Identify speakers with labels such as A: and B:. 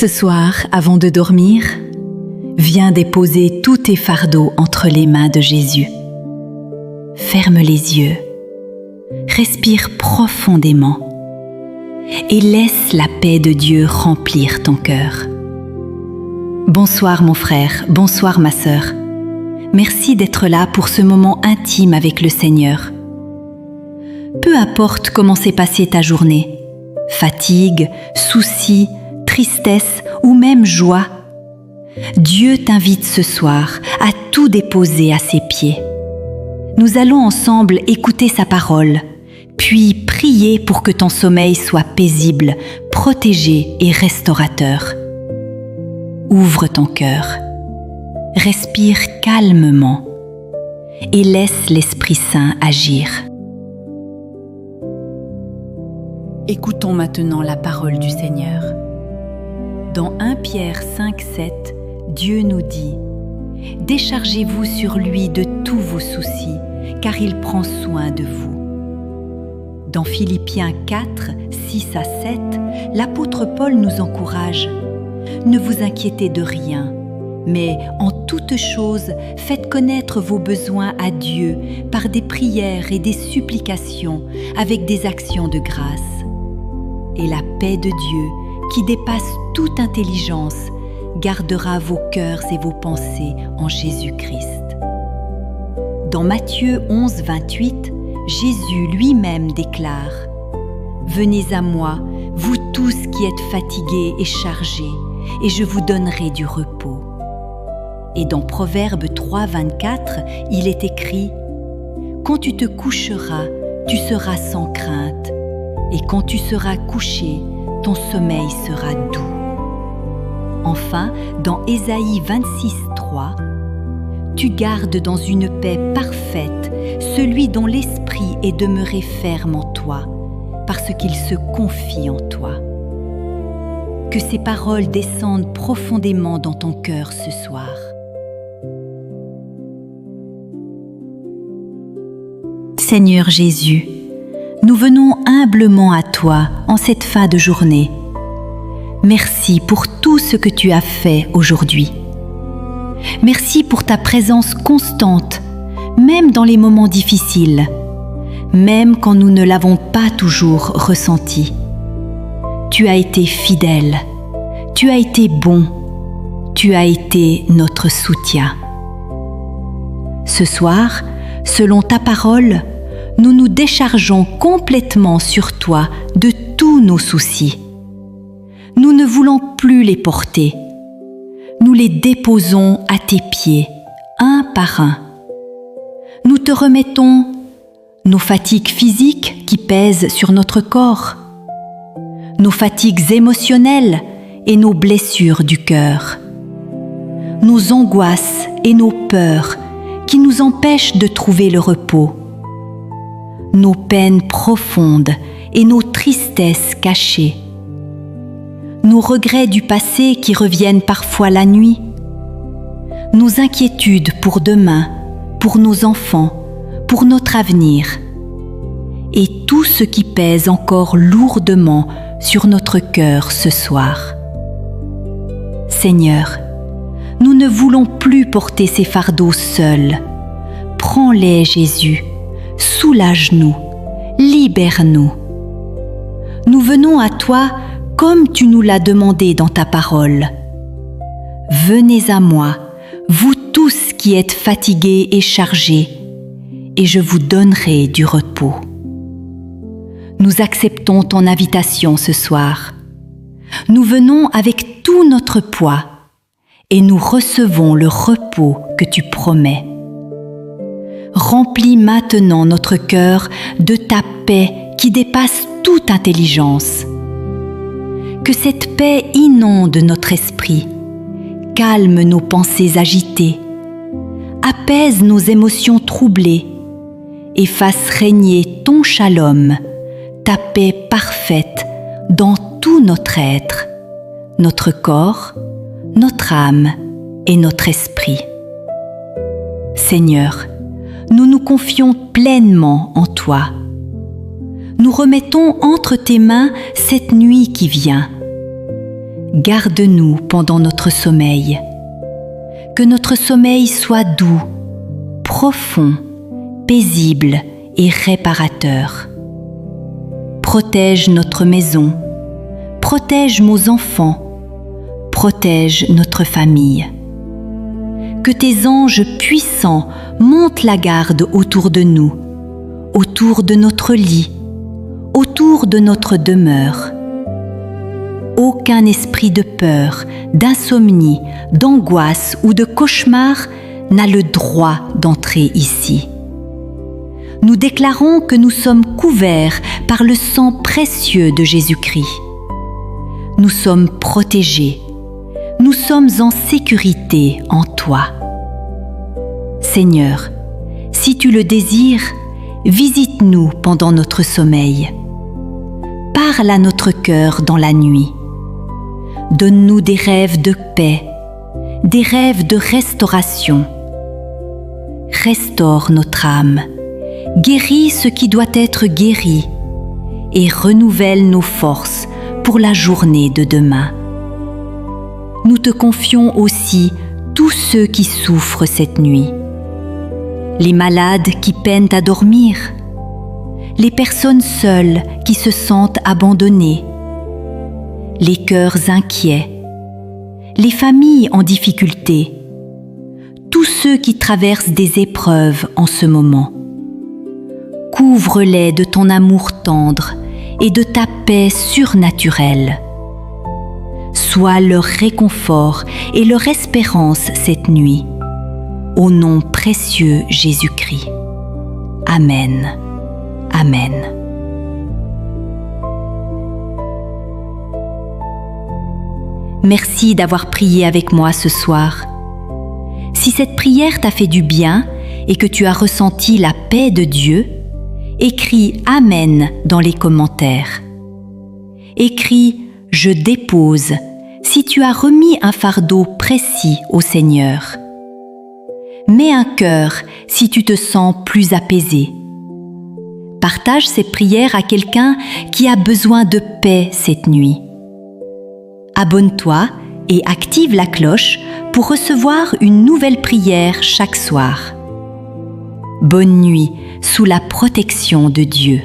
A: Ce soir, avant de dormir, viens déposer tous tes fardeaux entre les mains de Jésus. Ferme les yeux, respire profondément et laisse la paix de Dieu remplir ton cœur. Bonsoir mon frère, bonsoir ma sœur. Merci d'être là pour ce moment intime avec le Seigneur. Peu importe comment s'est passée ta journée, fatigue, soucis, tristesse ou même joie, Dieu t'invite ce soir à tout déposer à ses pieds. Nous allons ensemble écouter sa parole, puis prier pour que ton sommeil soit paisible, protégé et restaurateur. Ouvre ton cœur, respire calmement et laisse l'Esprit Saint agir. Écoutons maintenant la parole du Seigneur. Dans 1 Pierre 5,7, Dieu nous dit « Déchargez-vous sur lui de tous vos soucis, car il prend soin de vous. » Dans Philippiens 4, 6 à 7, l'apôtre Paul nous encourage « Ne vous inquiétez de rien, mais en toutes choses, faites connaître vos besoins à Dieu par des prières et des supplications avec des actions de grâce. Et la paix de Dieu, qui dépasse toute intelligence, gardera vos cœurs et vos pensées en Jésus-Christ. » Dans Matthieu 11, 28, Jésus lui-même déclare « Venez à moi, vous tous qui êtes fatigués et chargés, et je vous donnerai du repos. » Et dans Proverbes 3, 24, il est écrit « Quand tu te coucheras, tu seras sans crainte, et quand tu seras couché, ton sommeil sera doux. » Enfin, dans Ésaïe 26, 3, « Tu gardes dans une paix parfaite celui dont l'esprit est demeuré ferme en toi, parce qu'il se confie en toi. » Que ces paroles descendent profondément dans ton cœur ce soir. Seigneur Jésus, nous venons humblement à toi en cette fin de journée. Merci pour tout ce que tu as fait aujourd'hui. Merci pour ta présence constante, même dans les moments difficiles, même quand nous ne l'avons pas toujours ressenti. Tu as été fidèle, tu as été bon, tu as été notre soutien. Ce soir, selon ta parole, nous nous déchargeons complètement sur toi de tous nos soucis. Nous ne voulons plus les porter. Nous les déposons à tes pieds, un par un. Nous te remettons nos fatigues physiques qui pèsent sur notre corps, nos fatigues émotionnelles et nos blessures du cœur, nos angoisses et nos peurs qui nous empêchent de trouver le repos, nos peines profondes et nos tristesses cachées, nos regrets du passé qui reviennent parfois la nuit, nos inquiétudes pour demain, pour nos enfants, pour notre avenir, et tout ce qui pèse encore lourdement sur notre cœur ce soir. Seigneur, nous ne voulons plus porter ces fardeaux seuls. Prends-les, Jésus, soulage-nous, libère-nous. Nous venons à toi comme tu nous l'as demandé dans ta parole. Venez à moi, vous tous qui êtes fatigués et chargés, et je vous donnerai du repos. Nous acceptons ton invitation ce soir. Nous venons avec tout notre poids et nous recevons le repos que tu promets. Remplis maintenant notre cœur de ta paix qui dépasse toute intelligence. Que cette paix inonde notre esprit, calme nos pensées agitées, apaise nos émotions troublées et fasse régner ton shalom, ta paix parfaite dans tout notre être, notre corps, notre âme et notre esprit. Seigneur, nous nous confions pleinement en toi. Nous remettons entre tes mains cette nuit qui vient. garde-nous pendant notre sommeil. Que notre sommeil soit doux, profond, paisible et réparateur. Protège notre maison, protège nos enfants, protège notre famille. Que tes anges puissants montent la garde autour de nous, autour de notre lit, autour de notre demeure. Aucun esprit de peur, d'insomnie, d'angoisse ou de cauchemar n'a le droit d'entrer ici. Nous déclarons que nous sommes couverts par le sang précieux de Jésus-Christ. Nous sommes protégés. Nous sommes en sécurité en toi. Seigneur, si tu le désires, visite-nous pendant notre sommeil. Parle à notre cœur dans la nuit. Donne-nous des rêves de paix, des rêves de restauration. Restaure notre âme, guéris ce qui doit être guéri et renouvelle nos forces pour la journée de demain. Nous te confions aussi tous ceux qui souffrent cette nuit. Les malades qui peinent à dormir, les personnes seules qui se sentent abandonnées, les cœurs inquiets, les familles en difficulté, tous ceux qui traversent des épreuves en ce moment. Couvre-les de ton amour tendre et de ta paix surnaturelle. Sois leur réconfort et leur espérance cette nuit. Au nom précieux Jésus-Christ. Amen. Amen. Merci d'avoir prié avec moi ce soir. Si cette prière t'a fait du bien et que tu as ressenti la paix de Dieu, écris Amen dans les commentaires. Écris Je dépose si tu as remis un fardeau précis au Seigneur. Mets un cœur si tu te sens plus apaisé. Partage ces prières à quelqu'un qui a besoin de paix cette nuit. Abonne-toi et active la cloche pour recevoir une nouvelle prière chaque soir. Bonne nuit sous la protection de Dieu.